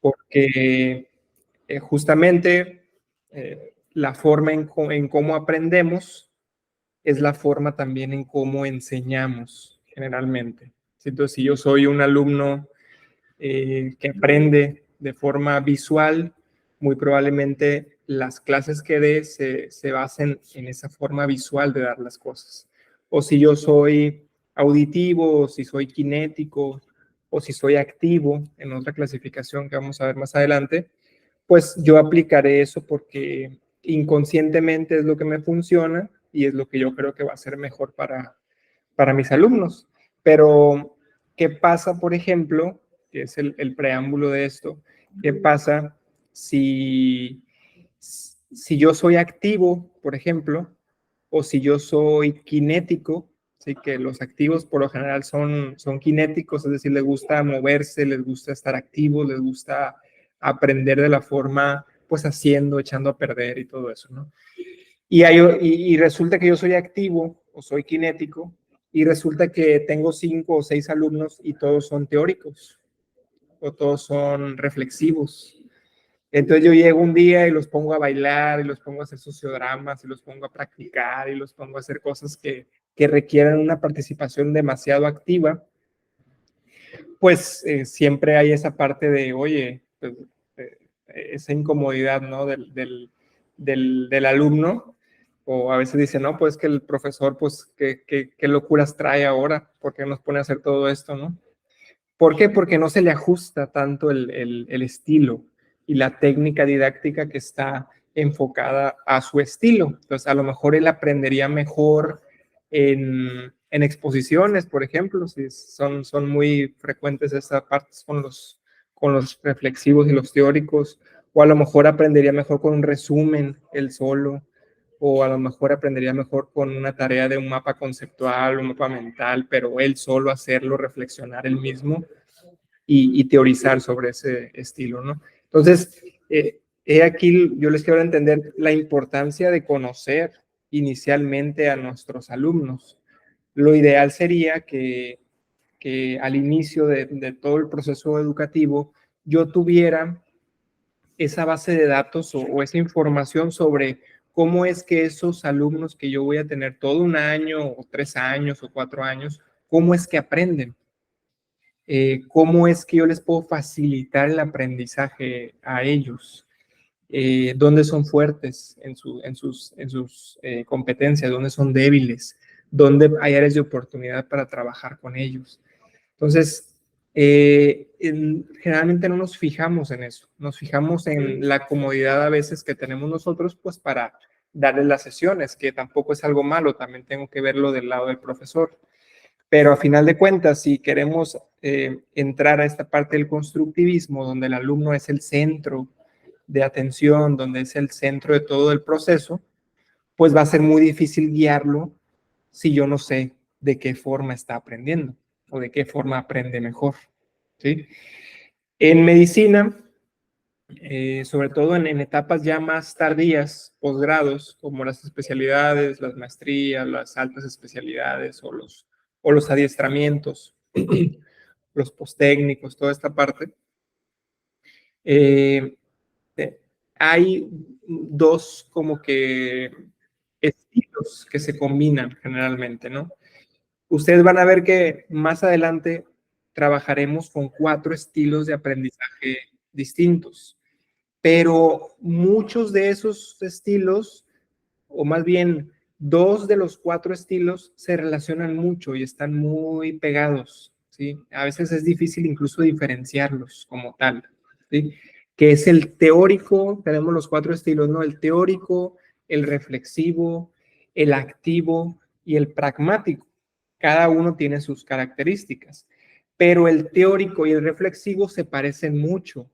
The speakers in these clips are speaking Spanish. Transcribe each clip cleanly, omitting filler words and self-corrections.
porque justamente la forma en cómo aprendemos es la forma también en cómo enseñamos generalmente. Entonces, si yo soy un alumno que aprende de forma visual, muy probablemente las clases que dé se basen en esa forma visual de dar las cosas. O si yo soy auditivo, o si soy kinético, o si soy activo, en otra clasificación que vamos a ver más adelante, pues yo aplicaré eso porque inconscientemente es lo que me funciona y es lo que yo creo que va a ser mejor para mis alumnos. Pero, ¿qué pasa, por ejemplo, que es el preámbulo de esto? ¿Qué pasa si yo soy activo, por ejemplo, o si yo soy kinético? Así que los activos por lo general son kinéticos, es decir, les gusta moverse, les gusta estar activos, les gusta aprender de la forma, pues haciendo, echando a perder y todo eso, ¿no? Y resulta que yo soy activo o soy kinético y resulta que tengo 5 o 6 alumnos y todos son teóricos o todos son reflexivos. Entonces yo llego un día y los pongo a bailar y los pongo a hacer sociodramas y los pongo a practicar y los pongo a hacer cosas que requieren una participación demasiado activa, pues siempre hay esa parte de, oye, pues, esa incomodidad, ¿no? Del alumno, o a veces dice, no, pues que el profesor, pues, qué locuras trae ahora, ¿por qué nos pone a hacer todo esto, no? ¿Por qué? Porque no se le ajusta tanto el estilo y la técnica didáctica que está enfocada a su estilo. Entonces, a lo mejor él aprendería mejor en exposiciones, por ejemplo, si son muy frecuentes estas partes con los reflexivos y los teóricos, o a lo mejor aprendería mejor con un resumen, él solo, o a lo mejor aprendería mejor con una tarea de un mapa conceptual, un mapa mental, pero él solo hacerlo, reflexionar él mismo y teorizar sobre ese estilo, ¿no? Entonces, he aquí, yo les quiero entender la importancia de conocer inicialmente a nuestros alumnos. Lo ideal sería que al inicio de todo el proceso educativo yo tuviera esa base de datos o esa información sobre cómo es que esos alumnos que yo voy a tener todo un año o 3 años o 4 años, cómo es que aprenden, cómo es que yo les puedo facilitar el aprendizaje a ellos, dónde son fuertes en sus competencias, dónde son débiles, dónde hay áreas de oportunidad para trabajar con ellos. Entonces, generalmente no nos fijamos en eso, nos fijamos en la comodidad a veces que tenemos nosotros, pues para darles las sesiones, que tampoco es algo malo, también tengo que verlo del lado del profesor. Pero a final de cuentas, si queremos entrar a esta parte del constructivismo, donde el alumno es el centro de atención, donde es el centro de todo el proceso, pues va a ser muy difícil guiarlo si yo no sé de qué forma está aprendiendo o de qué forma aprende mejor, ¿sí? En medicina, sobre todo en etapas ya más tardías, posgrados, como las especialidades, las maestrías, las altas especialidades o los adiestramientos, los posttécnicos, toda esta parte, eh, hay dos como que estilos que se combinan generalmente, ¿no? Ustedes van a ver que más adelante trabajaremos con 4 estilos de aprendizaje distintos, pero muchos de esos estilos, o más bien 2 de los 4 estilos, se relacionan mucho y están muy pegados, ¿sí? A veces es difícil incluso diferenciarlos como tal, ¿sí? Que es el teórico, tenemos los 4 estilos, ¿no? El teórico, el reflexivo, el activo y el pragmático. Cada uno tiene sus características, pero el teórico y el reflexivo se parecen mucho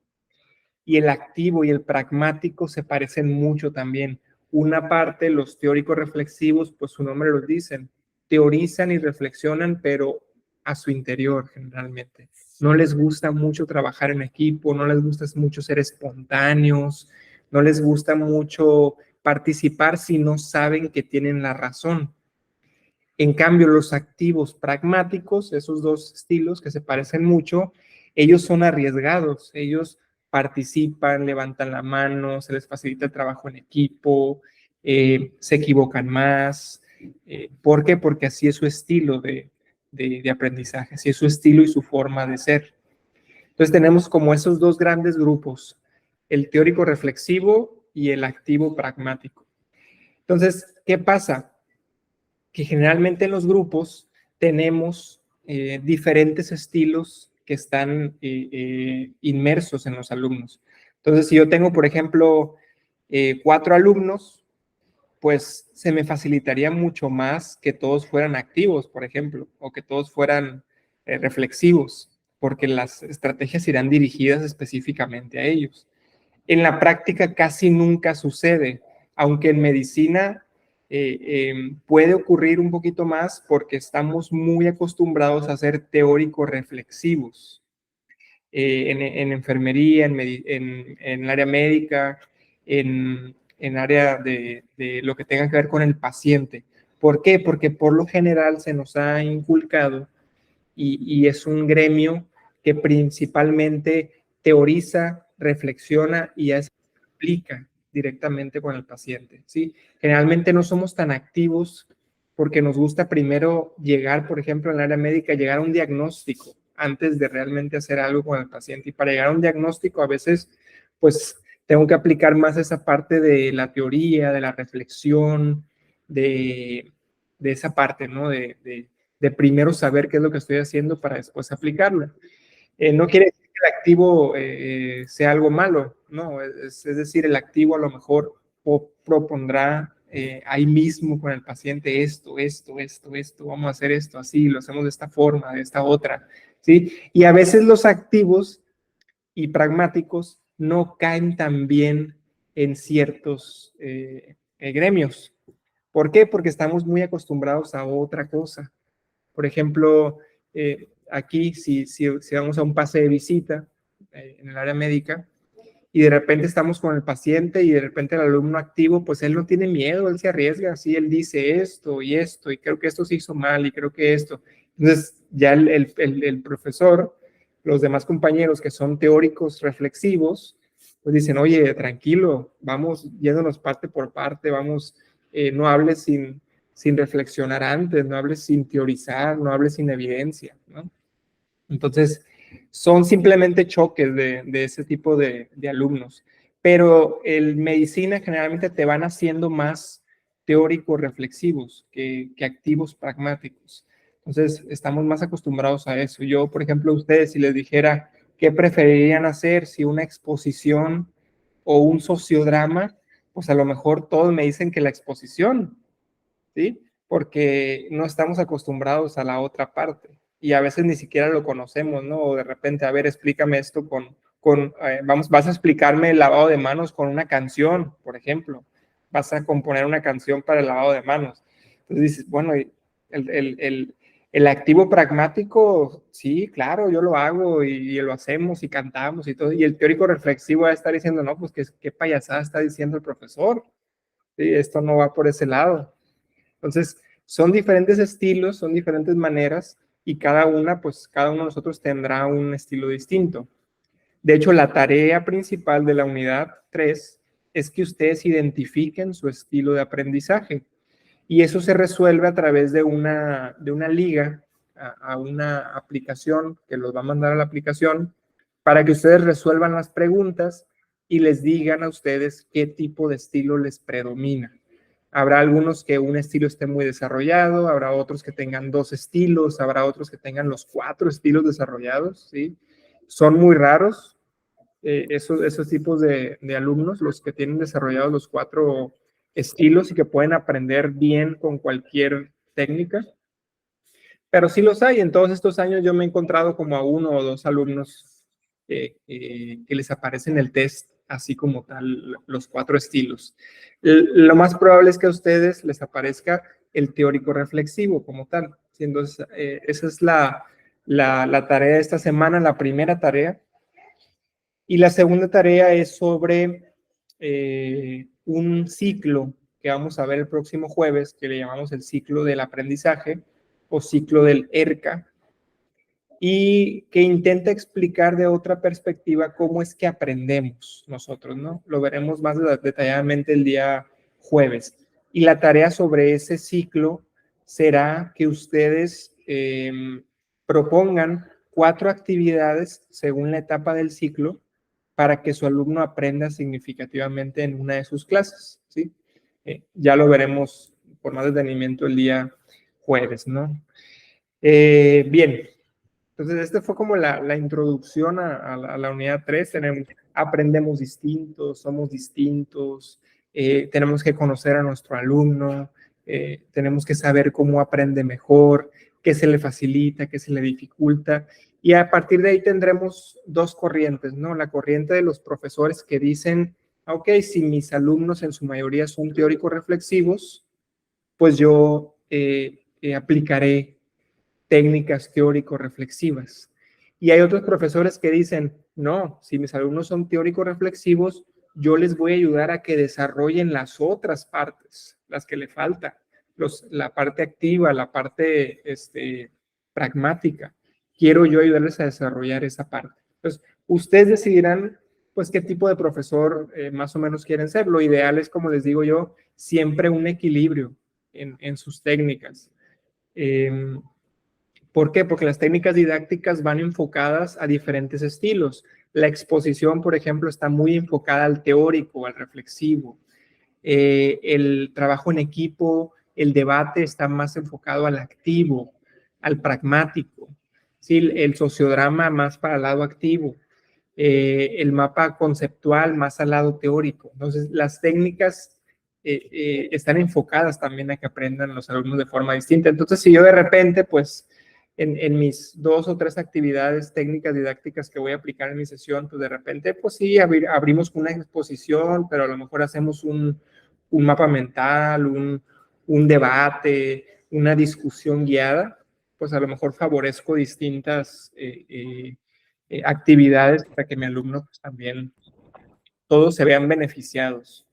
y el activo y el pragmático se parecen mucho también. Una parte, los teóricos reflexivos, pues su nombre los dicen, teorizan y reflexionan, pero a su interior generalmente. No les gusta mucho trabajar en equipo, no les gusta mucho ser espontáneos, no les gusta mucho participar si no saben que tienen la razón. En cambio, los activos pragmáticos, esos dos estilos que se parecen mucho, ellos son arriesgados, ellos participan, levantan la mano, se les facilita el trabajo en equipo, se equivocan más. ¿Por qué? Porque así es su estilo de aprendizaje, así es su estilo y su forma de ser. Entonces tenemos como esos dos grandes grupos, el teórico reflexivo y el activo pragmático. Entonces, ¿qué pasa? Que generalmente en los grupos tenemos diferentes estilos que están inmersos en los alumnos. Entonces, si yo tengo, por ejemplo, 4 alumnos, pues se me facilitaría mucho más que todos fueran activos, por ejemplo, o que todos fueran reflexivos, porque las estrategias irán dirigidas específicamente a ellos. En la práctica casi nunca sucede, aunque en medicina puede ocurrir un poquito más porque estamos muy acostumbrados a ser teóricos reflexivos. En enfermería, en el área médica, en área de lo que tenga que ver con el paciente. ¿Por qué? Porque por lo general se nos ha inculcado y es un gremio que principalmente teoriza, reflexiona y aplica directamente con el paciente, ¿sí? Generalmente no somos tan activos porque nos gusta primero llegar, por ejemplo, en el área médica, llegar a un diagnóstico antes de realmente hacer algo con el paciente. Y para llegar a un diagnóstico a veces, pues, tengo que aplicar más esa parte de la teoría, de la reflexión, de esa parte, ¿no? De primero saber qué es lo que estoy haciendo para después aplicarlo. No quiere decir que el activo sea algo malo, ¿no? Es decir, el activo a lo mejor propondrá ahí mismo con el paciente esto, vamos a hacer esto así, lo hacemos de esta forma, de esta otra, ¿sí? Y a veces los activos y pragmáticos no caen tan bien en ciertos gremios. ¿Por qué? Porque estamos muy acostumbrados a otra cosa. Por ejemplo, aquí si vamos a un pase de visita en el área médica y de repente estamos con el paciente y de repente el alumno activo, pues él no tiene miedo, él se arriesga, así él dice esto y creo que esto se hizo mal y creo que esto. Entonces ya el profesor, los demás compañeros que son teóricos reflexivos, pues dicen, oye, tranquilo, vamos yéndonos parte por parte, vamos, no hables sin reflexionar antes, no hables sin teorizar, no hables sin evidencia, ¿no? Entonces, son simplemente choques de ese tipo de alumnos. Pero el medicina generalmente te van haciendo más teóricos reflexivos que activos pragmáticos. Entonces, estamos más acostumbrados a eso. Yo, por ejemplo, a ustedes, si les dijera qué preferirían hacer, si una exposición o un sociodrama, pues a lo mejor todos me dicen que la exposición, ¿sí? Porque no estamos acostumbrados a la otra parte y a veces ni siquiera lo conocemos, ¿no? O de repente, a ver, explícame esto vas a explicarme el lavado de manos con una canción, por ejemplo. Vas a componer una canción para el lavado de manos. Entonces dices, bueno, el activo pragmático, sí, claro, yo lo hago y lo hacemos y cantamos y todo. Y el teórico reflexivo va a estar diciendo, no, pues qué payasada está diciendo el profesor. Sí, esto no va por ese lado. Entonces, son diferentes estilos, son diferentes maneras y cada una, pues cada uno de nosotros tendrá un estilo distinto. De hecho, la tarea principal de la unidad 3 es que ustedes identifiquen su estilo de aprendizaje y eso se resuelve a través de una liga a una aplicación que los va a mandar a la aplicación para que ustedes resuelvan las preguntas y les digan a ustedes qué tipo de estilo les predomina. Habrá algunos que un estilo esté muy desarrollado, habrá otros que tengan 2 estilos, habrá otros que tengan los 4 estilos desarrollados, ¿sí? Son muy raros esos tipos de alumnos, los que tienen desarrollados los 4 estilos y que pueden aprender bien con cualquier técnica. Pero sí los hay. En todos estos años yo me he encontrado como a 1 o 2 alumnos que les aparece en el test, así como tal, los 4 estilos. Lo más probable es que a ustedes les aparezca el teórico reflexivo como tal. Entonces, esa es la tarea de esta semana, la primera tarea. Y la segunda tarea es sobre un ciclo que vamos a ver el próximo jueves, que le llamamos el ciclo del aprendizaje o ciclo del ERCA. y que intenta explicar de otra perspectiva cómo es que aprendemos nosotros, ¿no? Lo veremos más detalladamente el día jueves. Y la tarea sobre ese ciclo será que ustedes propongan 4 actividades según la etapa del ciclo para que su alumno aprenda significativamente en una de sus clases, ¿sí? Ya lo veremos por más detenimiento el día jueves, ¿no? Bien, entonces este fue como la introducción a la unidad 3. Aprendemos distintos, somos distintos, tenemos que conocer a nuestro alumno, tenemos que saber cómo aprende mejor, qué se le facilita, qué se le dificulta. Y a partir de ahí tendremos 2 corrientes, ¿no? La corriente de los profesores que dicen, ok, si mis alumnos en su mayoría son teóricos reflexivos, pues yo aplicaré técnicas teórico-reflexivas. Y hay otros profesores que dicen, no, si mis alumnos son teórico-reflexivos, yo les voy a ayudar a que desarrollen las otras partes, las que le faltan, la parte activa, la parte pragmática. Quiero yo ayudarles a desarrollar esa parte. Entonces, ustedes decidirán, pues, qué tipo de profesor más o menos quieren ser. Lo ideal es, como les digo yo, siempre un equilibrio en sus técnicas. ¿Por qué? Porque las técnicas didácticas van enfocadas a diferentes estilos. La exposición, por ejemplo, está muy enfocada al teórico, al reflexivo. El trabajo en equipo, el debate está más enfocado al activo, al pragmático. ¿Sí? El sociodrama más para el lado activo. El mapa conceptual más al lado teórico. Entonces, las técnicas están enfocadas también a que aprendan los alumnos de forma distinta. Entonces, si yo de repente, pues, en mis 2 o 3 actividades técnicas didácticas que voy a aplicar en mi sesión, pues de repente, pues sí, abrimos una exposición, pero a lo mejor hacemos un mapa mental, un debate, una discusión guiada, pues a lo mejor favorezco distintas actividades para que mi alumno pues, también todos se vean beneficiados.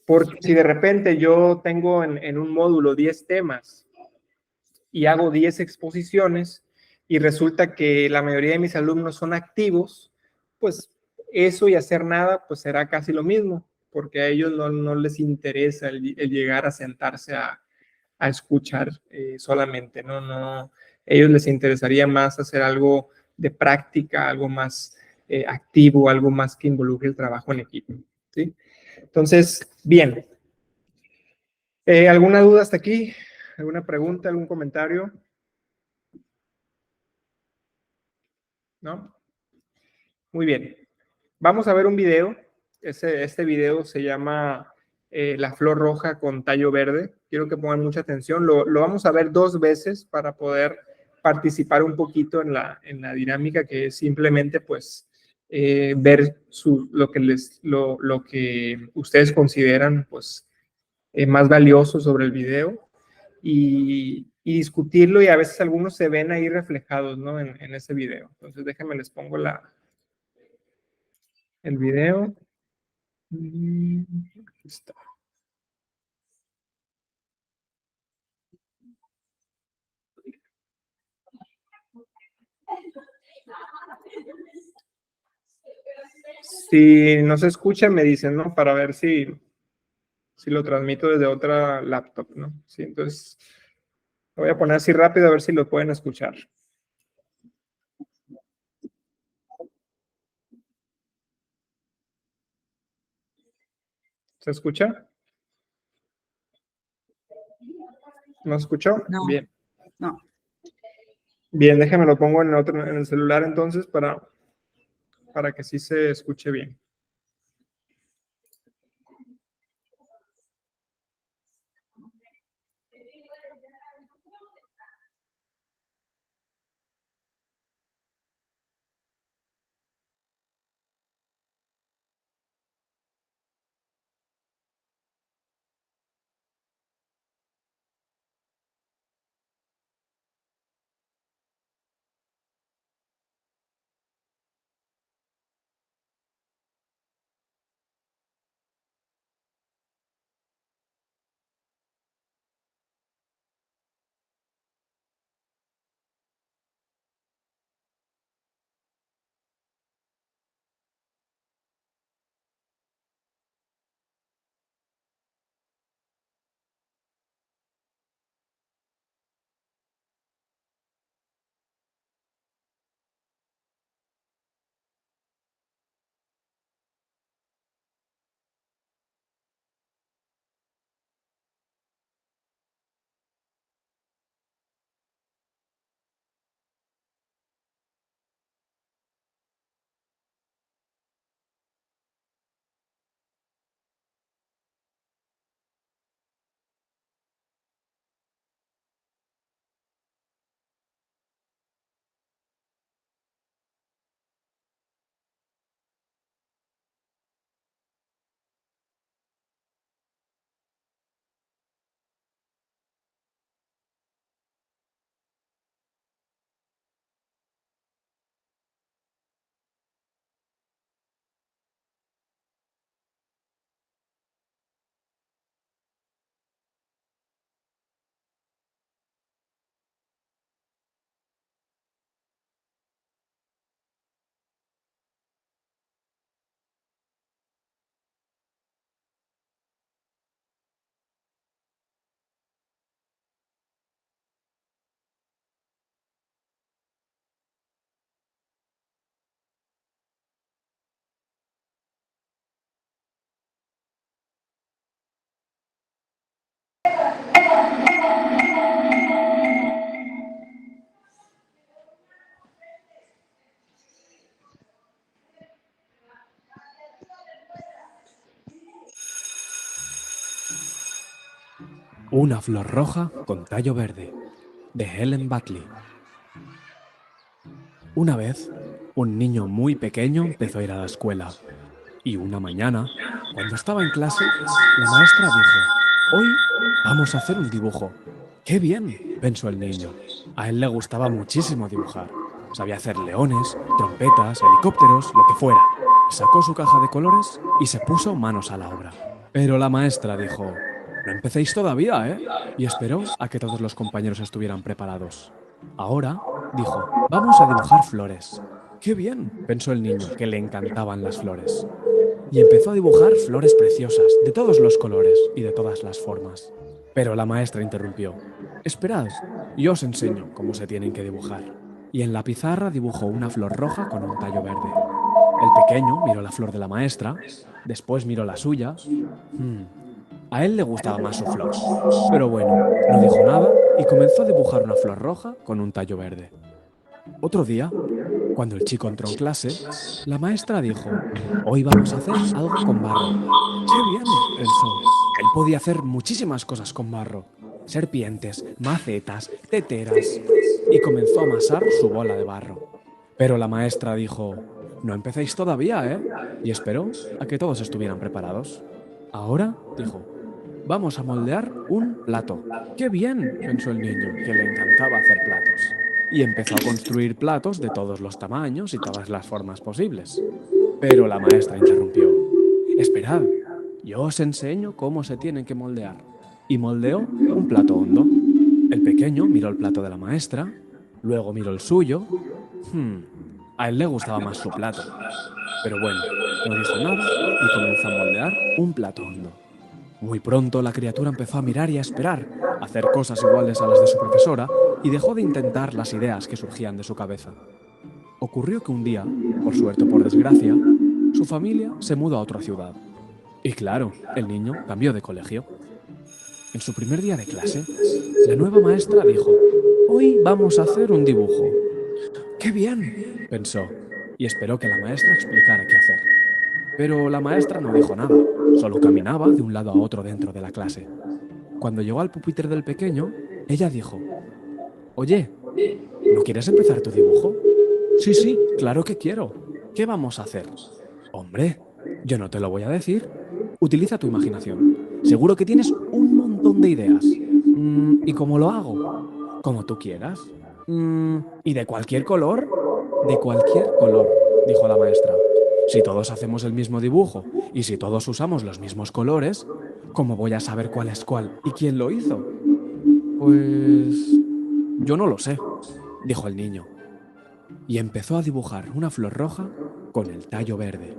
Porque si de repente yo tengo en un módulo 10 temas y hago 10 exposiciones y resulta que la mayoría de mis alumnos son activos, pues eso y hacer nada, pues será casi lo mismo, porque a ellos no les interesa el llegar a sentarse a escuchar solamente, ¿no? No, ellos les interesaría más hacer algo de práctica, algo más activo, algo más que involucre el trabajo en equipo, ¿sí? Entonces, bien. ¿Alguna duda hasta aquí? ¿Alguna pregunta, algún comentario? ¿No? Muy bien. Vamos a ver un video. Este video se llama La flor roja con tallo verde. Quiero que pongan mucha atención. Lo vamos a ver 2 veces para poder participar un poquito en la dinámica, que es simplemente pues ver lo que ustedes consideran pues más valioso sobre el video y discutirlo, y a veces algunos se ven ahí reflejados, ¿no? En ese video. Entonces déjenme les pongo el video. Aquí está. Si no se escucha, me dicen, ¿no? Para ver si lo transmito desde otra laptop, ¿no? Sí, entonces lo voy a poner así rápido a ver si lo pueden escuchar. ¿Se escucha? ¿No se escuchó? No. Bien. No. Bien, déjame lo pongo en el celular entonces para que sí se escuche bien. Una flor roja con tallo verde, de Helen Buckley. Una vez, un niño muy pequeño empezó a ir a la escuela. Y una mañana, cuando estaba en clase, la maestra dijo, «Hoy vamos a hacer un dibujo». «¡Qué bien!», pensó el niño. A él le gustaba muchísimo dibujar. Sabía hacer leones, trompetas, helicópteros, lo que fuera. Sacó su caja de colores y se puso manos a la obra. Pero la maestra dijo, «No empecéis todavía, ¿eh?», y esperó a que todos los compañeros estuvieran preparados. Ahora, dijo, «Vamos a dibujar flores». «¡Qué bien!», pensó el niño, que le encantaban las flores. Y empezó a dibujar flores preciosas, de todos los colores y de todas las formas. Pero la maestra interrumpió. «Esperad, yo os enseño cómo se tienen que dibujar». Y en la pizarra dibujó una flor roja con un tallo verde. El pequeño miró la flor de la maestra, después miró la suya. A él le gustaba más su flor. Pero bueno, no dijo nada y comenzó a dibujar una flor roja con un tallo verde. Otro día, cuando el chico entró en clase, la maestra dijo, «Hoy vamos a hacer algo con barro». «¡Qué bien!», pensó. Él podía hacer muchísimas cosas con barro. Serpientes, macetas, teteras. Y comenzó a amasar su bola de barro. Pero la maestra dijo, «No empecéis todavía, ¿eh?», y esperó a que todos estuvieran preparados. Ahora, dijo, «Vamos a moldear un plato». «¡Qué bien!», pensó el niño, que le encantaba hacer platos. Y empezó a construir platos de todos los tamaños y todas las formas posibles. Pero la maestra interrumpió. «Esperad, yo os enseño cómo se tienen que moldear». Y moldeó un plato hondo. El pequeño miró el plato de la maestra, luego miró el suyo. A él le gustaba más su plato. Pero bueno, no dijo nada y comenzó a moldear un plato hondo. Muy pronto la criatura empezó a mirar y a esperar, a hacer cosas iguales a las de su profesora y dejó de intentar las ideas que surgían de su cabeza. Ocurrió que un día, por suerte o por desgracia, su familia se mudó a otra ciudad. Y claro, el niño cambió de colegio. En su primer día de clase, la nueva maestra dijo, «Hoy vamos a hacer un dibujo». «¡Qué bien!», pensó, y esperó que la maestra explicara qué hacer. Pero la maestra no dijo nada, solo caminaba de un lado a otro dentro de la clase. Cuando llegó al pupitre del pequeño, ella dijo, «Oye, ¿no quieres empezar tu dibujo?» «Sí, sí, claro que quiero. ¿Qué vamos a hacer?» «Hombre, yo no te lo voy a decir. Utiliza tu imaginación. Seguro que tienes un montón de ideas. ¿Y cómo lo hago?» «Como tú quieras». ¿Y de cualquier color?» «De cualquier color», dijo la maestra. «Si todos hacemos el mismo dibujo y si todos usamos los mismos colores, ¿cómo voy a saber cuál es cuál y quién lo hizo?» «Pues... yo no lo sé», dijo el niño. Y empezó a dibujar una flor roja con el tallo verde.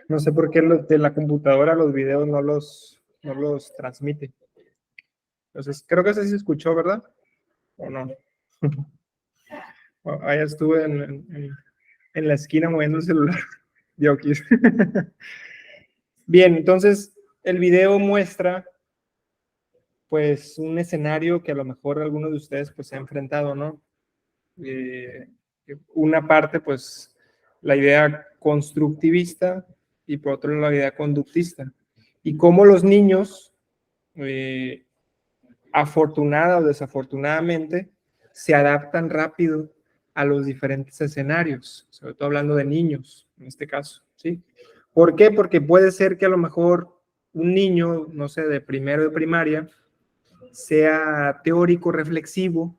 No sé por qué de la computadora los videos no los transmite. Entonces, creo que ese sí se escuchó, ¿verdad? ¿O no? Allá estuve en la esquina moviendo el celular. Diokis. Bien, entonces el video muestra pues un escenario que a lo mejor alguno de ustedes pues se ha enfrentado, ¿no? Una parte pues la idea constructivista y por otro lado la idea conductista. Y cómo los niños, afortunada o desafortunadamente, se adaptan rápido a los diferentes escenarios, sobre todo hablando de niños, en este caso, ¿sí? ¿Por qué? Porque puede ser que a lo mejor un niño, no sé, de primero de primaria, sea teórico, reflexivo,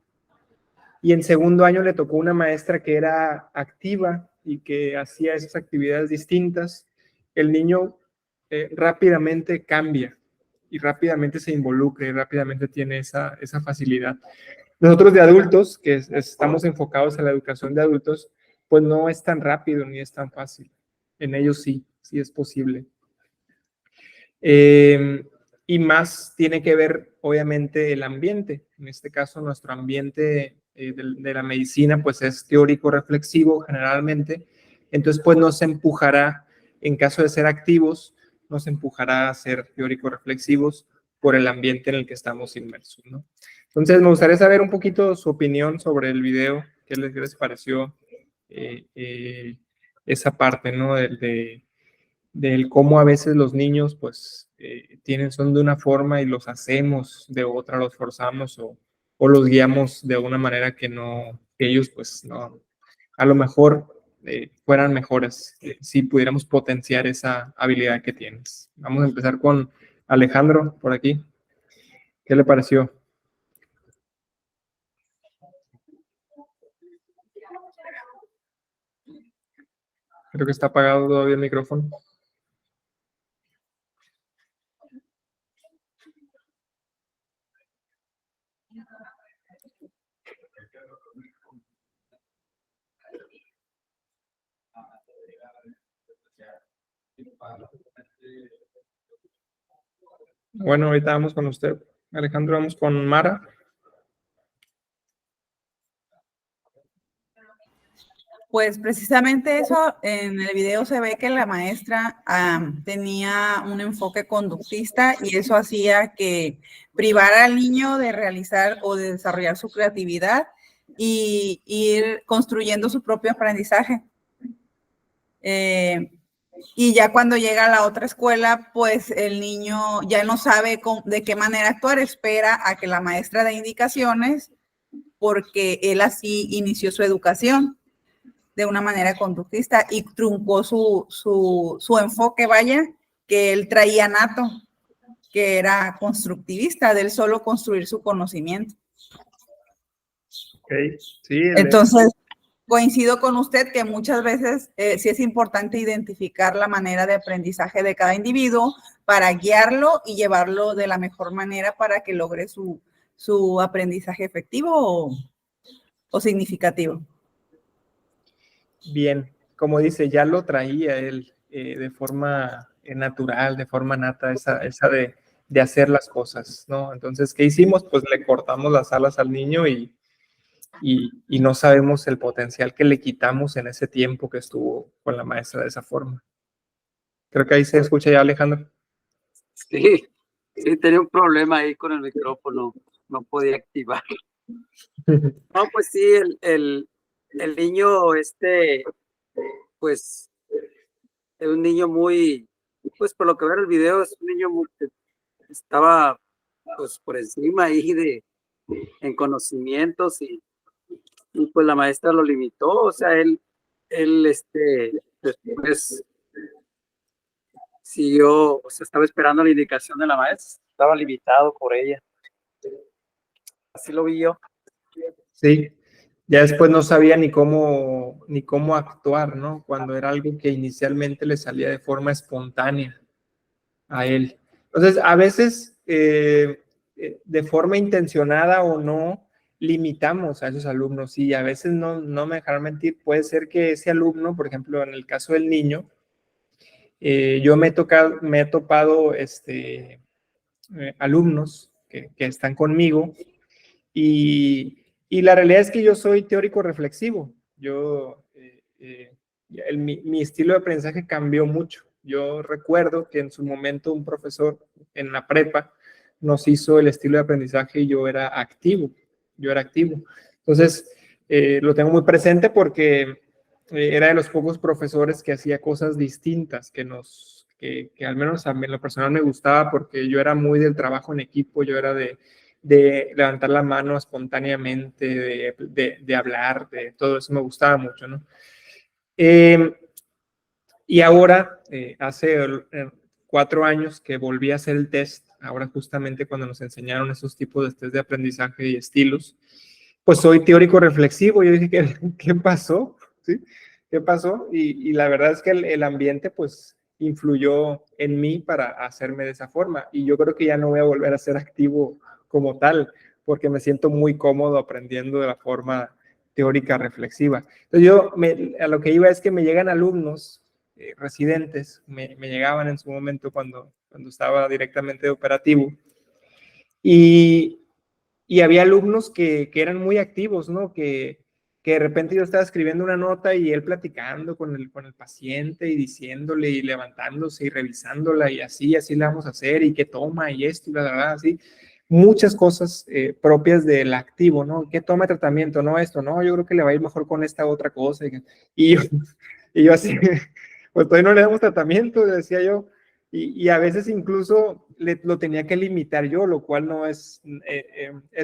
y en segundo año le tocó una maestra que era activa y que hacía esas actividades distintas. El niño rápidamente cambia y rápidamente se involucra y rápidamente tiene esa facilidad. Nosotros de adultos, que estamos enfocados en la educación de adultos, pues no es tan rápido ni es tan fácil. En ellos sí, sí es posible. y más tiene que ver, obviamente, el ambiente. En este caso, nuestro ambiente de la medicina, pues es teórico-reflexivo generalmente. Entonces, pues nos empujará, en caso de ser activos, nos empujará a ser teórico-reflexivos por el ambiente en el que estamos inmersos, ¿no? Entonces, me gustaría saber un poquito su opinión sobre el video, qué les pareció esa parte, ¿no? Del cómo a veces los niños, pues, son de una forma y los hacemos de otra, los forzamos o los guiamos de una manera que no, que ellos, pues, no, a lo mejor fueran mejores si pudiéramos potenciar esa habilidad que tienes. Vamos a empezar con Alejandro por aquí. ¿Qué le pareció? Creo que está apagado todavía el micrófono. Bueno, ahorita vamos con usted, Alejandro, vamos con Mara. Pues precisamente eso, en el video se ve que la maestra tenía un enfoque conductista y eso hacía que privara al niño de realizar o de desarrollar su creatividad y ir construyendo su propio aprendizaje. Y ya cuando llega a la otra escuela, pues el niño ya no sabe de qué manera actuar, espera a que la maestra dé indicaciones porque él así inició su educación de una manera conductista y truncó su enfoque, vaya, que él traía nato, que era constructivista, de él solo construir su conocimiento. Okay. Sí, entonces, coincido con usted que muchas veces sí es importante identificar la manera de aprendizaje de cada individuo para guiarlo y llevarlo de la mejor manera para que logre su aprendizaje efectivo o significativo. Bien, como dice, ya lo traía él de forma natural, de forma nata, esa de hacer las cosas, ¿no? Entonces, ¿qué hicimos? Pues le cortamos las alas al niño y no sabemos el potencial que le quitamos en ese tiempo que estuvo con la maestra de esa forma. Creo que ahí se escucha ya, Alejandro. Sí, tenía un problema ahí con el micrófono, no podía activar. No, pues sí, el niño, pues, es un niño muy, pues por lo que veo en el video, es un niño que estaba, pues, por encima ahí en conocimientos y pues la maestra lo limitó, o sea, después siguió, o sea, estaba esperando la indicación de la maestra, estaba limitado por ella. Así lo vi yo. Sí, ya después no sabía ni cómo actuar, ¿no? Cuando era algo que inicialmente le salía de forma espontánea a él. Entonces, a veces, de forma intencionada o no, limitamos a esos alumnos y a veces no me dejarán mentir, puede ser que ese alumno, por ejemplo, en el caso del niño, yo me he topado alumnos que están conmigo y la realidad es que yo soy teórico reflexivo. Mi estilo de aprendizaje cambió mucho. Yo recuerdo que en su momento un profesor en la prepa nos hizo el estilo de aprendizaje y yo era activo. Entonces, lo tengo muy presente porque era de los pocos profesores que hacía cosas distintas, que al menos a mí en lo personal me gustaba porque yo era muy del trabajo en equipo, yo era de levantar la mano espontáneamente, de hablar, de todo eso me gustaba mucho, ¿no? Y ahora, hace 4 años que volví a hacer el test, ahora justamente cuando nos enseñaron esos tipos de test de aprendizaje y estilos, pues soy teórico reflexivo. Yo dije, ¿qué pasó? ¿Sí? ¿Qué pasó? Y la verdad es que el ambiente, pues, influyó en mí para hacerme de esa forma. Y yo creo que ya no voy a volver a ser activo como tal, porque me siento muy cómodo aprendiendo de la forma teórica reflexiva. Entonces a lo que iba es que me llegan alumnos residentes, me llegaban en su momento cuando cuando estaba directamente de operativo. Y había alumnos que eran muy activos, ¿no? Que de repente yo estaba escribiendo una nota y él platicando con el paciente y diciéndole y levantándose y revisándola y así le vamos a hacer y qué toma y esto y bla, así. Muchas cosas propias del activo, ¿no? ¿Qué toma de tratamiento? No, esto, no, yo creo que le va a ir mejor con esta otra cosa. Y yo, y yo así, pues todavía no le damos tratamiento, decía yo. Y a veces incluso lo tenía que limitar yo, lo cual no es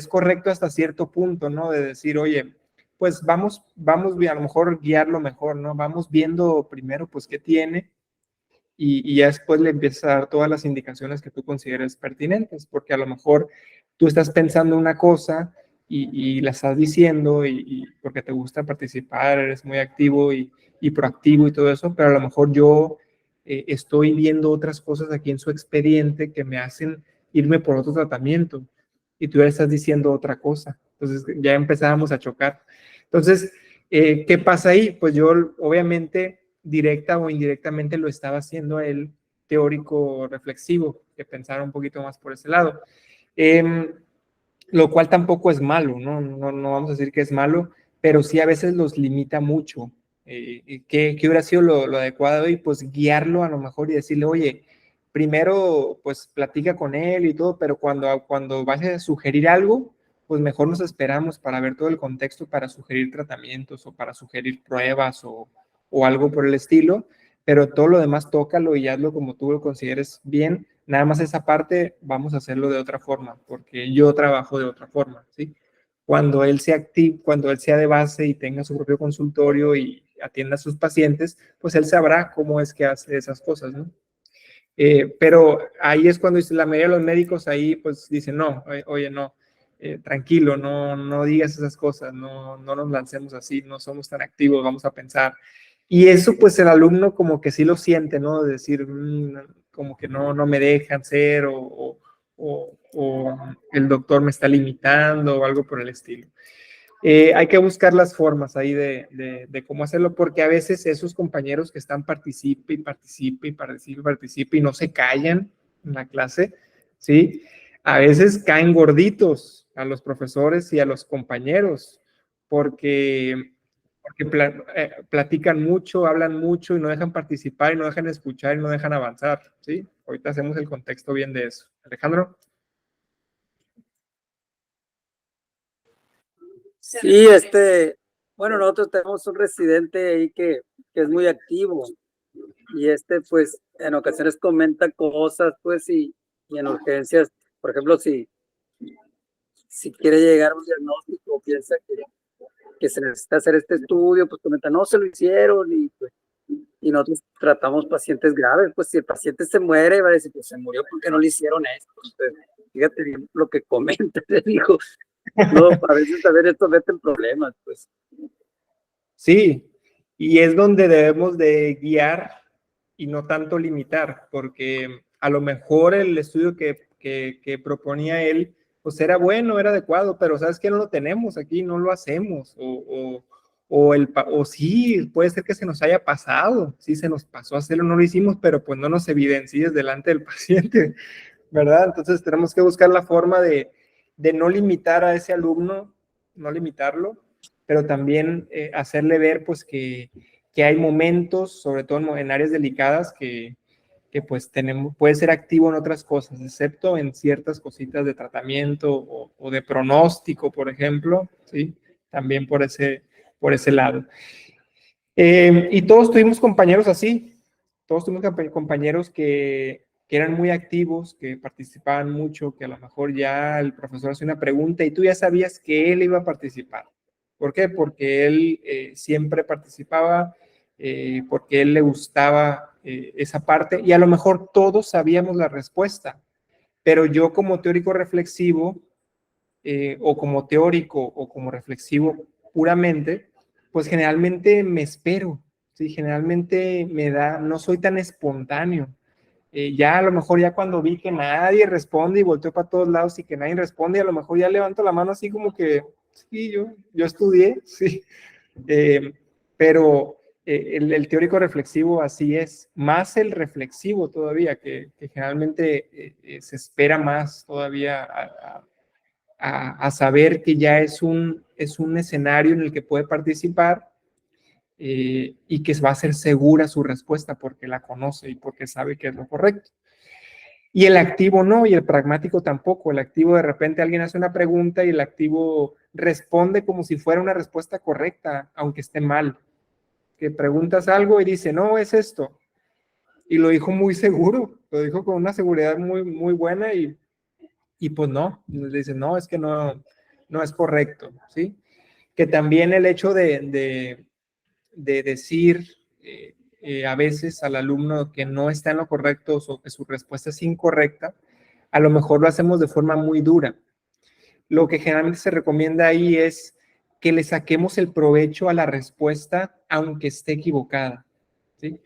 correcto hasta cierto punto, ¿no? De decir, oye, pues vamos a lo mejor guiarlo mejor, ¿no? Vamos viendo primero, pues, qué tiene y ya después le empiezas a dar todas las indicaciones que tú consideres pertinentes, porque a lo mejor tú estás pensando una cosa y la estás diciendo y porque te gusta participar, eres muy activo y proactivo y todo eso, pero a lo mejor yo estoy viendo otras cosas aquí en su expediente que me hacen irme por otro tratamiento y tú ya estás diciendo otra cosa. Entonces ya empezábamos a chocar. Entonces, ¿qué pasa ahí? Pues yo obviamente directa o indirectamente lo estaba haciendo él teórico reflexivo, que pensara un poquito más por ese lado. Lo cual tampoco es malo, ¿no? No vamos a decir que es malo, pero sí a veces los limita mucho. ¿Qué hubiera sido lo adecuado? Y pues guiarlo a lo mejor y decirle, oye, primero pues platica con él y todo, pero cuando vayas a sugerir algo, pues mejor nos esperamos para ver todo el contexto para sugerir tratamientos o para sugerir pruebas o algo por el estilo, pero todo lo demás tócalo y hazlo como tú lo consideres bien. Nada más esa parte vamos a hacerlo de otra forma, porque yo trabajo de otra forma, ¿sí? Cuando él sea activo, cuando él sea de base y tenga su propio consultorio y atienda a sus pacientes, pues él sabrá cómo es que hace esas cosas, ¿no? Pero ahí es cuando la mayoría de los médicos ahí pues dicen, no, oye, no, tranquilo, no digas esas cosas, no nos lancemos así, no somos tan activos, vamos a pensar. Y eso pues el alumno como que sí lo siente, ¿no? De decir, como que no me dejan ser o el doctor me está limitando o algo por el estilo. Hay que buscar las formas ahí de cómo hacerlo, porque a veces esos compañeros que están participe y no se callan en la clase, ¿sí? A veces caen gorditos a los profesores y a los compañeros, porque platican mucho, hablan mucho y no dejan participar y no dejan escuchar y no dejan avanzar, ¿sí? Ahorita hacemos el contexto bien de eso. Alejandro. Sí, bueno, nosotros tenemos un residente ahí que es muy activo y pues, en ocasiones comenta cosas, pues, y en urgencias, por ejemplo, si quiere llegar a un diagnóstico, piensa que se necesita hacer este estudio, pues comenta, no, se lo hicieron y nosotros tratamos pacientes graves, pues si el paciente se muere, va a decir, pues se murió porque no le hicieron esto. Entonces, fíjate bien lo que comenta, le digo. No, a veces esto mete en problemas, pues. Sí, y es donde debemos de guiar y no tanto limitar, porque a lo mejor el estudio que proponía él, pues era bueno, era adecuado, pero sabes que no lo tenemos aquí, no lo hacemos, o sí, puede ser que se nos haya pasado, sí se nos pasó a hacerlo, no lo hicimos, pero pues no nos evidencies delante del paciente, ¿verdad? Entonces tenemos que buscar la forma de no limitar a ese alumno, no limitarlo, pero también hacerle ver pues que hay momentos, sobre todo en áreas delicadas, que pues puede ser activo en otras cosas, excepto en ciertas cositas de tratamiento o de pronóstico, por ejemplo, ¿sí? También por ese lado. Y todos tuvimos compañeros así, todos tuvimos compañeros que eran muy activos, que participaban mucho, que a lo mejor ya el profesor hace una pregunta y tú ya sabías que él iba a participar. ¿Por qué? Porque él siempre participaba, porque él le gustaba esa parte y a lo mejor todos sabíamos la respuesta, pero yo como teórico reflexivo o como teórico o como reflexivo puramente, pues generalmente me espero, ¿sí? Generalmente no soy tan espontáneo. Ya a lo mejor ya cuando vi que nadie responde y volteo para todos lados y que nadie responde, a lo mejor ya levanto la mano así como que, sí, yo estudié, sí, pero el teórico reflexivo así es, más el reflexivo todavía, que generalmente se espera más todavía a saber que ya es un escenario en el que puede participar y que va a ser segura su respuesta porque la conoce y porque sabe que es lo correcto. Y el activo no, y el pragmático tampoco. El activo, de repente alguien hace una pregunta y el activo responde como si fuera una respuesta correcta, aunque esté mal. Que preguntas algo y dice, no, es esto. Y lo dijo muy seguro, lo dijo con una seguridad muy, muy buena y pues no. Le dice, no, es que no es correcto, ¿sí? Que también el hecho de decir a veces al alumno que no está en lo correcto o que su respuesta es incorrecta, a lo mejor lo hacemos de forma muy dura. Lo que generalmente se recomienda ahí es que le saquemos el provecho a la respuesta aunque esté equivocada, ¿sí?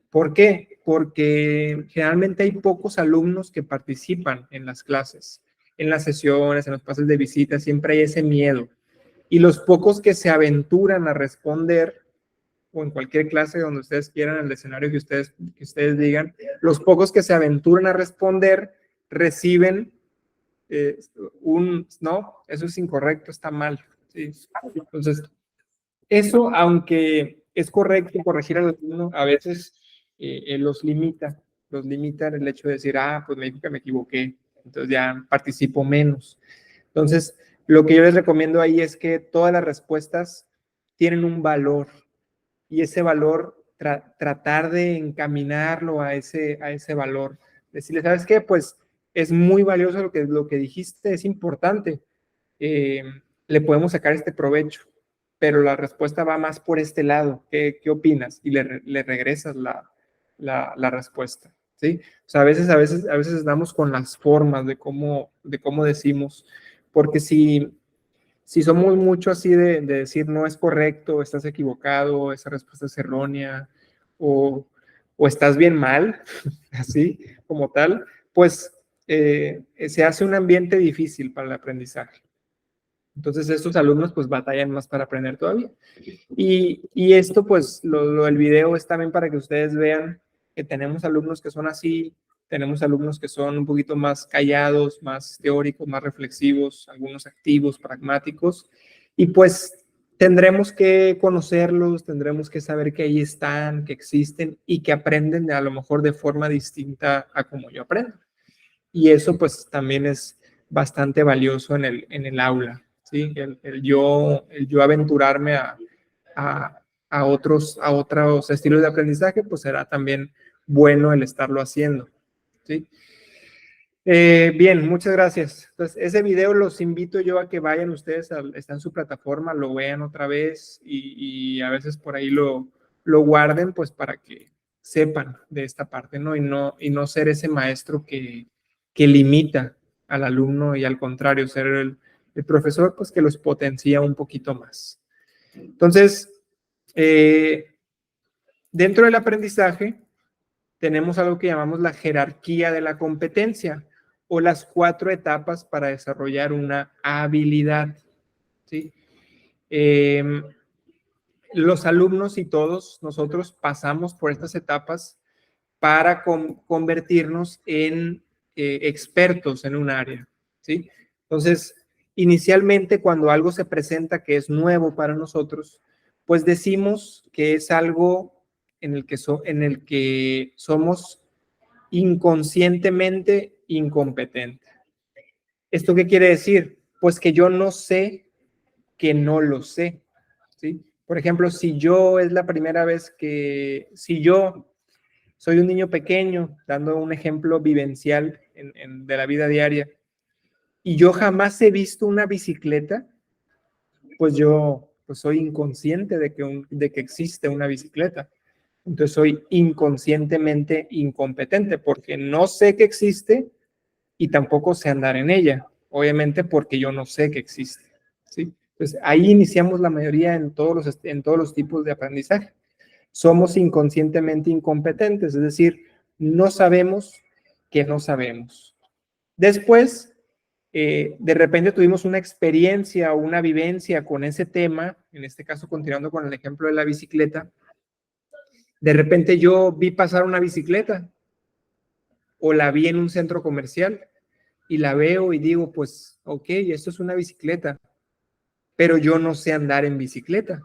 ¿Por qué? Porque generalmente hay pocos alumnos que participan en las clases, en las sesiones, en los pases de visita, siempre hay ese miedo. Y los pocos que se aventuran a responder, o en cualquier clase donde ustedes quieran, en el escenario que ustedes digan, los pocos que se aventuran a responder reciben no, eso es incorrecto, está mal. ¿Sí? Entonces, eso, aunque es correcto corregir al alumno, a veces los limita el hecho de decir, pues me dijo que me equivoqué, entonces ya participo menos. Entonces, lo que yo les recomiendo ahí es que todas las respuestas tienen un valor y ese valor tratar de encaminarlo a ese valor. Decirle, ¿sabes qué? Pues es muy valioso lo que dijiste, es importante. Le podemos sacar este provecho, pero la respuesta va más por este lado. ¿Qué opinas? Y le regresas la respuesta, ¿sí? O sea, a veces damos con las formas de cómo decimos, porque si somos mucho así de decir no es correcto, estás equivocado, esa respuesta es errónea, o estás bien mal, así como tal, pues se hace un ambiente difícil para el aprendizaje. Entonces estos alumnos pues batallan más para aprender todavía. Y esto pues lo del video es también para que ustedes vean que tenemos alumnos que son así, tenemos alumnos que son un poquito más callados, más teóricos, más reflexivos, algunos activos, pragmáticos, y pues tendremos que conocerlos, tendremos que saber que ahí están, que existen y que aprenden a lo mejor de forma distinta a como yo aprendo. Y eso pues también es bastante valioso en el aula, ¿sí? El yo aventurarme a otros estilos de aprendizaje, pues será también bueno el estarlo haciendo, ¿sí? Bien, muchas gracias. Entonces, ese video los invito yo a que vayan ustedes, está en su plataforma, lo vean otra vez y a veces por ahí lo guarden, pues para que sepan de esta parte, ¿no? Y no ser ese maestro que limita al alumno y al contrario, ser el profesor, pues que los potencia un poquito más. Entonces, dentro del aprendizaje, tenemos algo que llamamos la jerarquía de la competencia o las 4 etapas para desarrollar una habilidad, ¿sí? Los alumnos y todos nosotros pasamos por estas etapas para convertirnos en expertos en un área, ¿sí? Entonces, inicialmente cuando algo se presenta que es nuevo para nosotros, pues decimos que es algo en el que somos inconscientemente incompetentes. ¿Esto qué quiere decir? Pues que yo no sé que no lo sé, ¿sí? Por ejemplo, si yo soy un niño pequeño, dando un ejemplo vivencial de la vida diaria, y yo jamás he visto una bicicleta, pues yo soy inconsciente de que existe una bicicleta. Entonces soy inconscientemente incompetente porque no sé que existe y tampoco sé andar en ella, obviamente porque yo no sé que existe, ¿sí? Entonces ahí iniciamos la mayoría en todos los tipos de aprendizaje. Somos inconscientemente incompetentes, es decir, no sabemos que no sabemos. Después, de repente tuvimos una experiencia o una vivencia con ese tema, en este caso continuando con el ejemplo de la bicicleta, De repente yo vi pasar una bicicleta o la vi en un centro comercial y la veo y digo, pues, ok, esto es una bicicleta, pero yo no sé andar en bicicleta,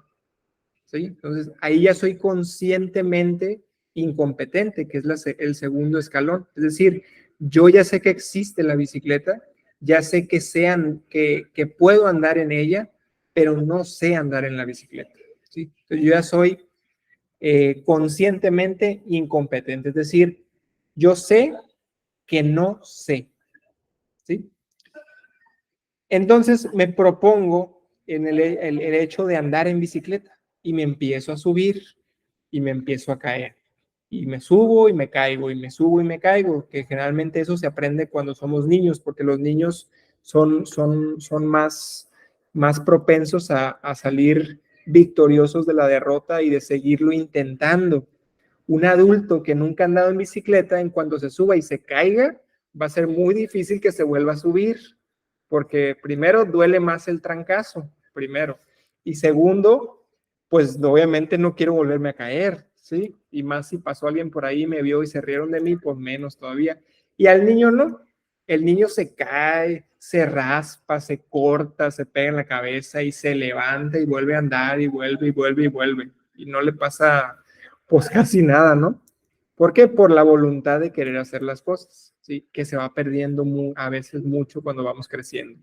¿sí? Entonces, ahí ya soy conscientemente incompetente, que es el segundo escalón. Es decir, yo ya sé que existe la bicicleta, ya sé que puedo andar en ella, pero no sé andar en la bicicleta, ¿sí? Entonces, yo ya soy conscientemente incompetente. Es decir, yo sé que no sé, ¿sí? Entonces me propongo en el hecho de andar en bicicleta y me empiezo a subir y me empiezo a caer. Y me subo y me caigo y me subo y me caigo, que generalmente eso se aprende cuando somos niños, porque los niños son más propensos a salir victoriosos de la derrota y de seguirlo intentando. Un adulto que nunca ha andado en bicicleta, en cuanto se suba y se caiga, va a ser muy difícil que se vuelva a subir, porque primero duele más el trancazo, primero, y segundo, pues obviamente no quiero volverme a caer, ¿sí? Y más si pasó alguien por ahí, me vio y se rieron de mí, pues menos todavía. Y al niño no, el niño se cae, se raspa, se corta, se pega en la cabeza y se levanta y vuelve a andar y vuelve y vuelve y vuelve. Y no le pasa pues casi nada, ¿no? ¿Por qué? Por la voluntad de querer hacer las cosas, ¿sí? Que se va perdiendo a veces mucho cuando vamos creciendo.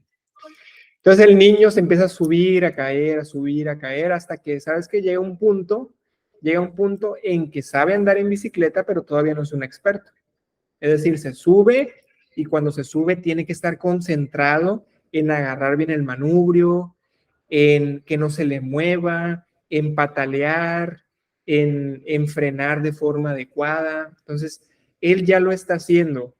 Entonces el niño se empieza a subir, a caer, a subir, a caer, hasta que, ¿sabes qué? Llega un punto en que sabe andar en bicicleta, pero todavía no es un experto. Es decir, se sube y cuando se sube tiene que estar concentrado en agarrar bien el manubrio, en que no se le mueva, en patalear, en frenar de forma adecuada. Entonces, él ya lo está haciendo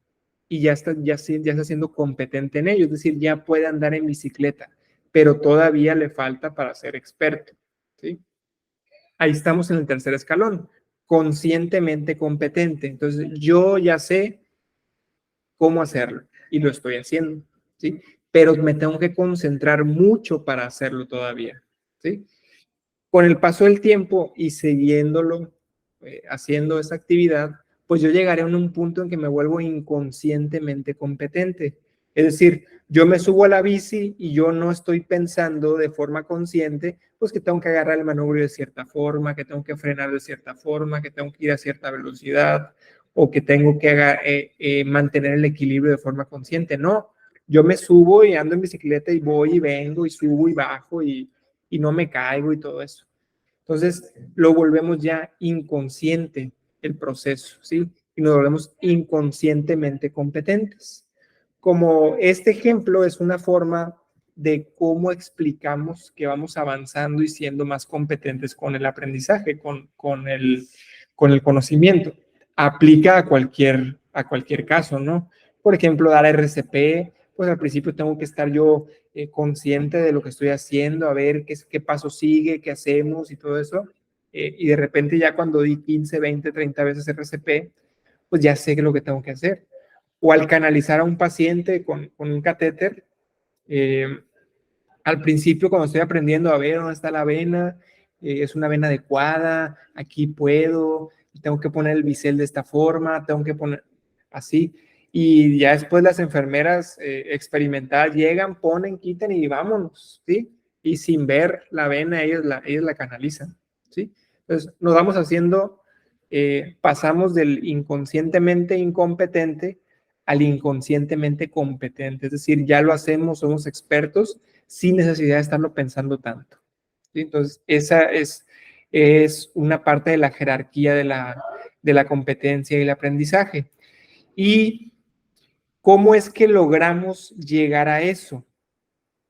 y ya está siendo competente en ello, es decir, ya puede andar en bicicleta, pero todavía le falta para ser experto, ¿sí? Ahí estamos en el tercer escalón, conscientemente competente. Entonces, yo ya sé cómo hacerlo y lo estoy haciendo, ¿sí? Pero me tengo que concentrar mucho para hacerlo todavía, ¿sí? Con el paso del tiempo y siguiéndolo, haciendo esa actividad, pues yo llegaré a un punto en que me vuelvo inconscientemente competente. Es decir, yo me subo a la bici y yo no estoy pensando de forma consciente, pues que tengo que agarrar el manubrio de cierta forma, que tengo que frenar de cierta forma, que tengo que ir a cierta velocidad o que tengo que mantener el equilibrio de forma consciente. No, yo me subo y ando en bicicleta y voy y vengo y subo y bajo y no me caigo y todo eso. Entonces, lo volvemos ya inconsciente el proceso, ¿sí? Y nos volvemos inconscientemente competentes. Como este ejemplo es una forma de cómo explicamos que vamos avanzando y siendo más competentes con el aprendizaje, con el conocimiento. Aplica a cualquier caso, ¿no? Por ejemplo, dar RCP, pues al principio tengo que estar yo consciente de lo que estoy haciendo, a ver qué paso sigue, qué hacemos y todo eso. Y de repente ya cuando di 15, 20, 30 veces RCP, pues ya sé lo que tengo que hacer. O al canalizar a un paciente con un catéter, eh, al principio cuando estoy aprendiendo a ver dónde está la vena, es una vena adecuada, aquí puedo, tengo que poner el bisel de esta forma, tengo que poner así. Y ya después las enfermeras experimentadas llegan, ponen, quitan y vámonos, ¿sí? Y sin ver la vena, ellos la canalizan, ¿sí? Entonces nos vamos haciendo, pasamos del inconscientemente incompetente al inconscientemente competente, es decir, ya lo hacemos, somos expertos sin necesidad de estarlo pensando tanto, ¿sí? Entonces, esa es una parte de la jerarquía de la competencia y el aprendizaje. ¿Y cómo es que logramos llegar a eso?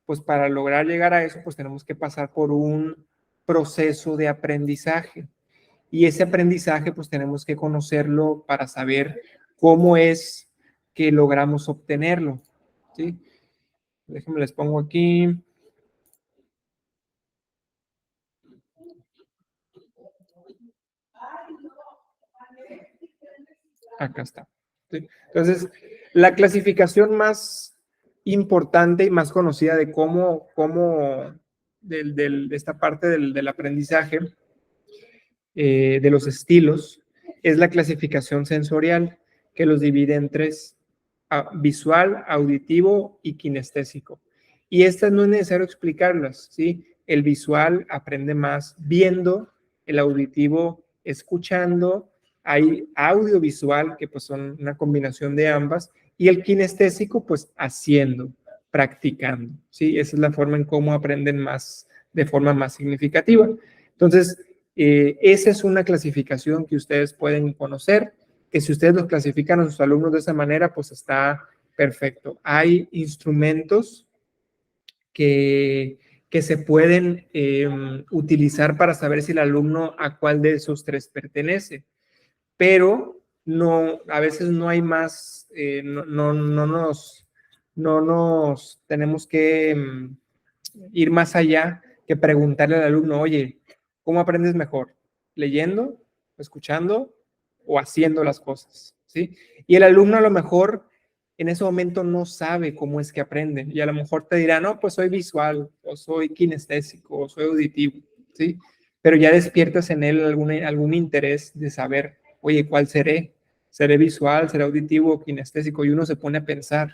Pues para lograr llegar a eso, pues tenemos que pasar por un proceso de aprendizaje. Y ese aprendizaje, pues tenemos que conocerlo para saber cómo es que logramos obtenerlo, ¿sí? Déjenme les pongo aquí. Acá está. ¿Sí? Entonces, la clasificación más importante y más conocida de cómo de esta parte del aprendizaje de los estilos es la clasificación sensorial, que los divide en tres: visual, auditivo y kinestésico. Y estas no es necesario explicarlas, ¿sí? El visual aprende más viendo, el auditivo escuchando, hay audiovisual, que pues son una combinación de ambas, y el kinestésico, pues haciendo, practicando, ¿sí? Esa es la forma en cómo aprenden más, de forma más significativa. Entonces, esa es una clasificación que ustedes pueden conocer, que si ustedes los clasifican a sus alumnos de esa manera, pues está perfecto. Hay instrumentos que se pueden utilizar para saber si el alumno a cuál de esos tres pertenece, pero no, a veces no hay más, no nos tenemos que ir más allá que preguntarle al alumno, oye, ¿cómo aprendes mejor? ¿Leyendo, escuchando o haciendo las cosas? ¿Sí? Y el alumno a lo mejor en ese momento no sabe cómo es que aprende, y a lo mejor te dirá, no, pues soy visual, o soy kinestésico, o soy auditivo, ¿sí? Pero ya despiertas en él algún interés de saber, oye, ¿cuál seré? ¿Seré visual, seré auditivo o kinestésico? Y uno se pone a pensar,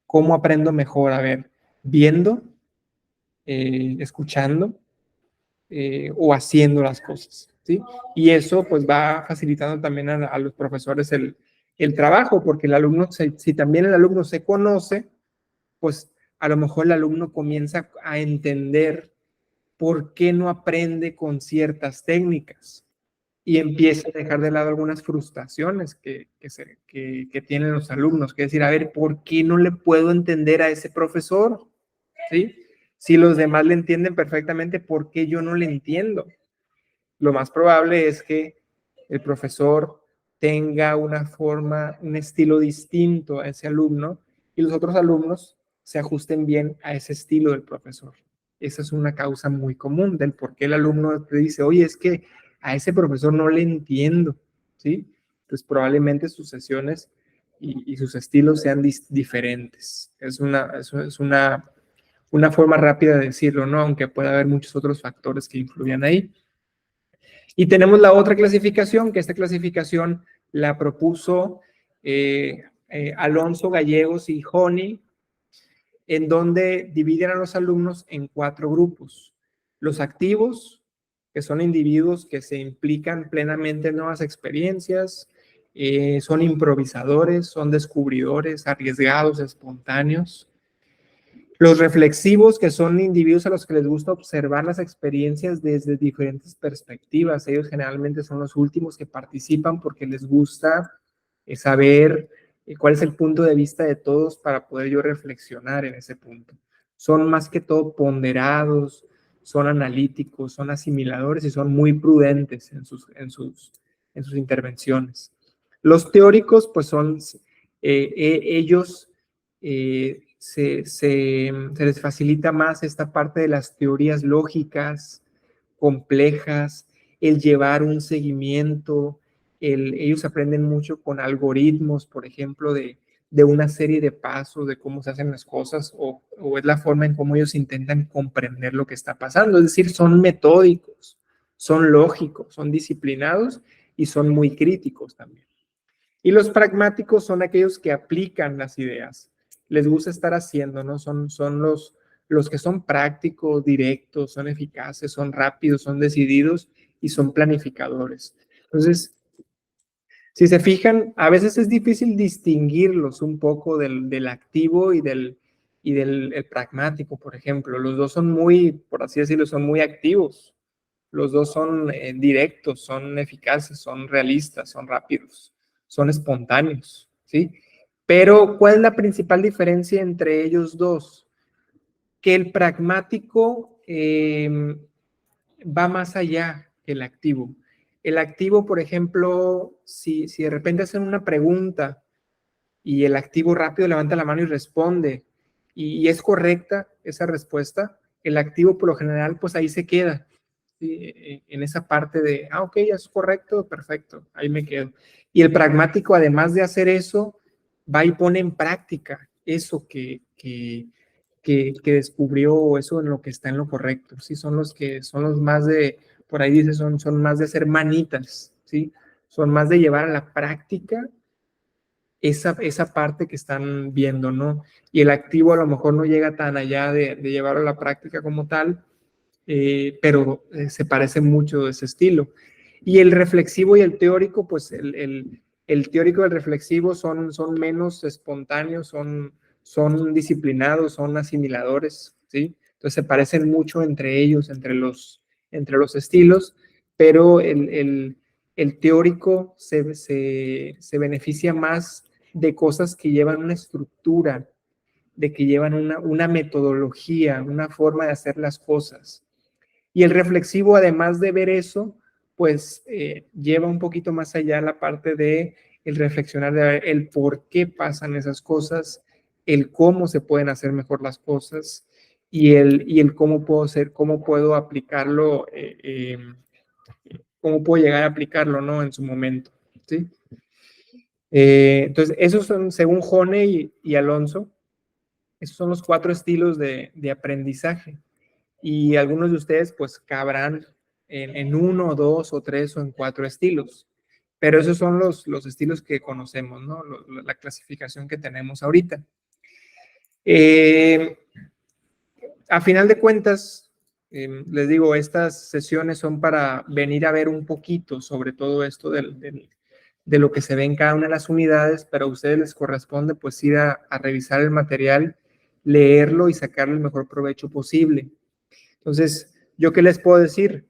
¿cómo aprendo mejor? A ver, viendo, escuchando o haciendo las cosas, ¿sí? Y eso pues va facilitando también a los profesores el trabajo, porque el alumno, si también el alumno se conoce, pues a lo mejor el alumno comienza a entender por qué no aprende con ciertas técnicas y empieza a dejar de lado algunas frustraciones que tienen los alumnos, que es decir, a ver, ¿por qué no le puedo entender a ese profesor? ¿Sí? Si los demás le entienden perfectamente, ¿por qué yo no le entiendo? Lo más probable es que el profesor tenga una forma, un estilo distinto a ese alumno y los otros alumnos se ajusten bien a ese estilo del profesor. Esa es una causa muy común del por qué el alumno te dice, oye, es que a ese profesor no le entiendo, ¿sí? Pues probablemente sus sesiones y sus estilos sean diferentes. Es una forma rápida de decirlo, ¿no? Aunque pueda haber muchos otros factores que influyan ahí. Y tenemos la otra clasificación, que esta clasificación la propuso Alonso Gallegos y Honey, en donde dividen a los alumnos en 4 grupos. Los activos, que son individuos que se implican plenamente en nuevas experiencias, son improvisadores, son descubridores, arriesgados, espontáneos. Los reflexivos, que son individuos a los que les gusta observar las experiencias desde diferentes perspectivas. Ellos generalmente son los últimos que participan porque les gusta saber cuál es el punto de vista de todos para poder yo reflexionar en ese punto. Son más que todo ponderados, son analíticos, son asimiladores y son muy prudentes en sus intervenciones. Los teóricos, pues son ellos... se les facilita más esta parte de las teorías lógicas, complejas, el llevar un seguimiento, ellos aprenden mucho con algoritmos, por ejemplo, de una serie de pasos, de cómo se hacen las cosas, o es la forma en cómo ellos intentan comprender lo que está pasando. Es decir, son metódicos, son lógicos, son disciplinados y son muy críticos también. Y los pragmáticos son aquellos que aplican las ideas. Les gusta estar haciendo, ¿no? Son los que son prácticos, directos, son eficaces, son rápidos, son decididos y son planificadores. Entonces, si se fijan, a veces es difícil distinguirlos un poco del activo y del pragmático, por ejemplo. Los dos son muy, por así decirlo, son muy activos. Los dos son directos, son eficaces, son realistas, son rápidos, son espontáneos, ¿sí? Pero, ¿cuál es la principal diferencia entre ellos dos? Que el pragmático va más allá que el activo. El activo, por ejemplo, si de repente hacen una pregunta y el activo rápido levanta la mano y responde, y es correcta esa respuesta, el activo por lo general, pues ahí se queda, ¿sí? En esa parte de, ok, es correcto, perfecto, ahí me quedo. Y el pragmático, además de hacer eso, va y pone en práctica eso que descubrió, o eso en lo que está en lo correcto, ¿sí? Son los más de por ahí dice, son más de hacer manitas, ¿sí? Son más de llevar a la práctica esa parte que están viendo, ¿no? Y el activo a lo mejor no llega tan allá de llevarlo a la práctica como tal, pero se parece mucho de ese estilo. Y el reflexivo y el teórico, pues el teórico y el reflexivo son menos espontáneos, son disciplinados, son asimiladores, ¿sí? Entonces se parecen mucho entre ellos, entre los estilos, pero el teórico se beneficia más de cosas que llevan una estructura, de que llevan una metodología, una forma de hacer las cosas. Y el reflexivo, además de ver eso, pues lleva un poquito más allá la parte de el reflexionar de ver el por qué pasan esas cosas, el cómo se pueden hacer mejor las cosas y el cómo puedo aplicarlo, cómo puedo llegar a aplicarlo, ¿no? En su momento, ¿sí? Entonces, esos son, según Honey y Alonso, esos son los 4 estilos de aprendizaje. Y algunos de ustedes pues cabrán en 1, 2 o 3 o en 4 estilos. Pero esos son los estilos que conocemos, ¿no? La clasificación que tenemos ahorita. A final de cuentas, les digo, estas sesiones son para venir a ver un poquito sobre todo esto de lo que se ve en cada una de las unidades, pero a ustedes les corresponde pues ir a revisar el material, leerlo y sacarle el mejor provecho posible. Entonces, ¿yo qué les puedo decir?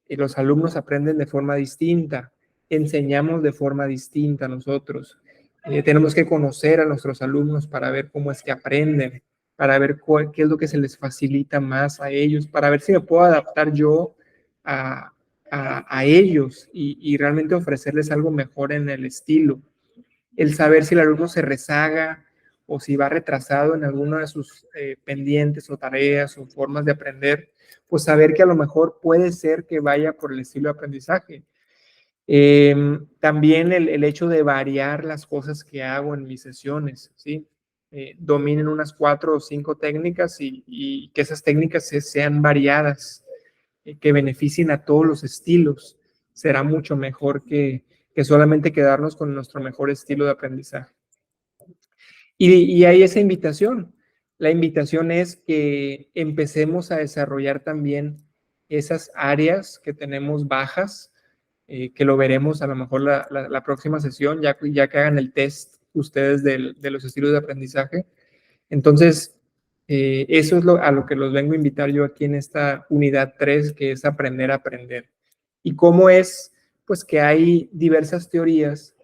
Los alumnos aprenden de forma distinta, enseñamos de forma distinta nosotros. Tenemos que conocer a nuestros alumnos para ver cómo es que aprenden, para ver qué es lo que se les facilita más a ellos, para ver si me puedo adaptar yo a ellos y realmente ofrecerles algo mejor en el estilo. El saber si el alumno se rezaga o si va retrasado en alguna de sus pendientes o tareas o formas de aprender, pues saber que a lo mejor puede ser que vaya por el estilo de aprendizaje. También el hecho de variar las cosas que hago en mis sesiones, ¿sí? Dominen unas 4 o 5 técnicas y que esas técnicas sean variadas, que beneficien a todos los estilos. Será mucho mejor que solamente quedarnos con nuestro mejor estilo de aprendizaje. Y hay esa invitación. La invitación es que empecemos a desarrollar también esas áreas que tenemos bajas, que lo veremos a lo mejor la próxima sesión, ya que hagan el test ustedes de los estilos de aprendizaje. Entonces, eso es a lo que los vengo a invitar yo aquí en esta unidad 3, que es aprender a aprender. ¿Y cómo es? Pues que hay diversas teorías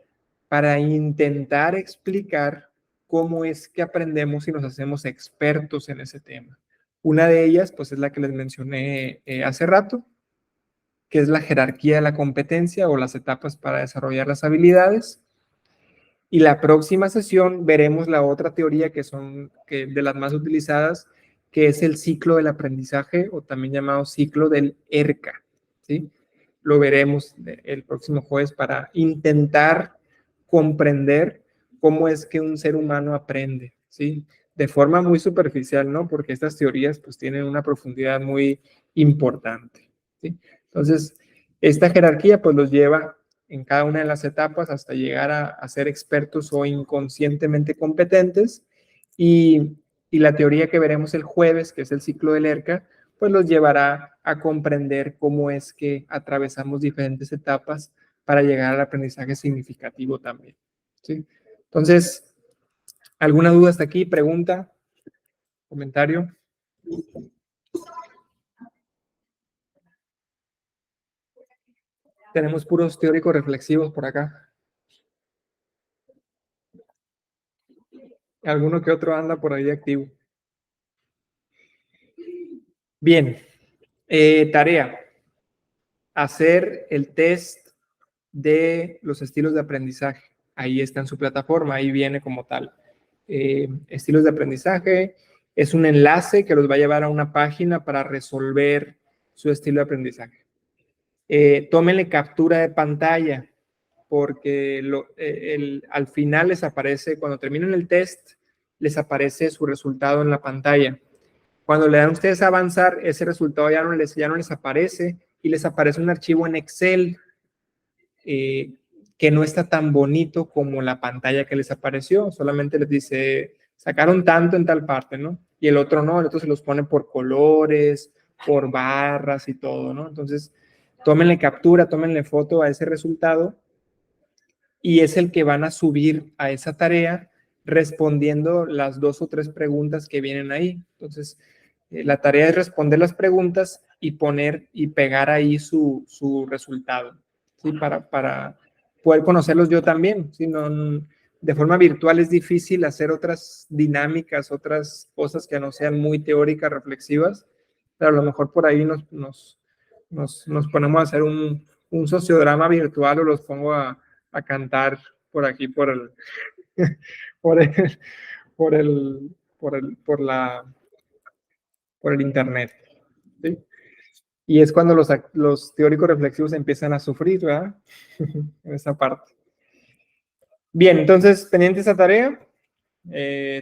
para intentar explicar cómo es que aprendemos y nos hacemos expertos en ese tema. Una de ellas, pues, es la que les mencioné hace rato, que es la jerarquía de la competencia o las etapas para desarrollar las habilidades. Y la próxima sesión veremos la otra teoría de las más utilizadas, que es el ciclo del aprendizaje o también llamado ciclo del ERCA, ¿sí? Lo veremos el próximo jueves para intentar comprender cómo es que un ser humano aprende, ¿sí? De forma muy superficial, ¿no? Porque estas teorías pues tienen una profundidad muy importante, ¿sí? Entonces, esta jerarquía pues los lleva en cada una de las etapas hasta llegar a ser expertos o inconscientemente competentes y la teoría que veremos el jueves, que es el ciclo del ERCA, pues los llevará a comprender cómo es que atravesamos diferentes etapas para llegar al aprendizaje significativo también, ¿sí? Entonces, ¿alguna duda hasta aquí? ¿Pregunta? ¿Comentario? Tenemos puros teóricos reflexivos por acá. Alguno que otro anda por ahí activo. Bien. Tarea. Hacer el test de los estilos de aprendizaje. Ahí está en su plataforma, ahí viene como tal. Estilos de aprendizaje es un enlace que los va a llevar a una página para resolver su estilo de aprendizaje. Tómenle captura de pantalla porque al final les aparece, cuando terminen el test, les aparece su resultado en la pantalla. Cuando le dan ustedes a avanzar, ese resultado ya no les aparece y les aparece un archivo en Excel que no está tan bonito como la pantalla que les apareció, solamente les dice, sacaron tanto en tal parte, ¿no? Y el otro no, el otro se los pone por colores, por barras y todo, ¿no? Entonces, tómenle captura, tómenle foto a ese resultado y es el que van a subir a esa tarea respondiendo las 2 o 3 preguntas que vienen ahí. Entonces, la tarea es responder las preguntas y poner y pegar ahí su resultado, ¿sí? Para poder conocerlos yo también. ¿Sí? No, de forma virtual es difícil hacer otras dinámicas, otras cosas que no sean muy teóricas, reflexivas, pero a lo mejor por ahí nos ponemos a hacer un sociodrama virtual o los pongo a cantar por aquí, por el, por el, por el, por el internet. ¿Sí? Y es cuando los teóricos reflexivos empiezan a sufrir, ¿verdad? En esa parte. Bien, entonces, pendiente esa tarea,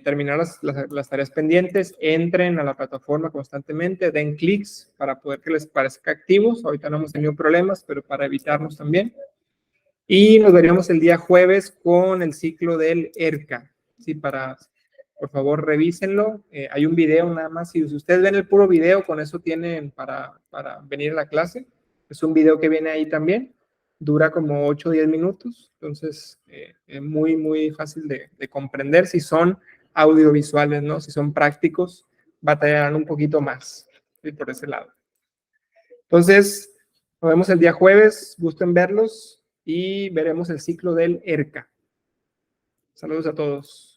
terminar las tareas pendientes, entren a la plataforma constantemente, den clics para poder que les parezca activos. Ahorita no hemos tenido problemas, pero para evitarnos también. Y nos veríamos el día jueves con el ciclo del ERCA. ¿Sí? Por favor, revísenlo. Hay un video nada más. Si ustedes ven el puro video, con eso tienen para venir a la clase. Es un video que viene ahí también. Dura como 8 o 10 minutos. Entonces, es muy, muy fácil de comprender. Si son audiovisuales, ¿no? Si son prácticos, batallarán un poquito más. ¿Sí? Por ese lado. Entonces, nos vemos el día jueves. Gusto en verlos y veremos el ciclo del ERCA. Saludos a todos.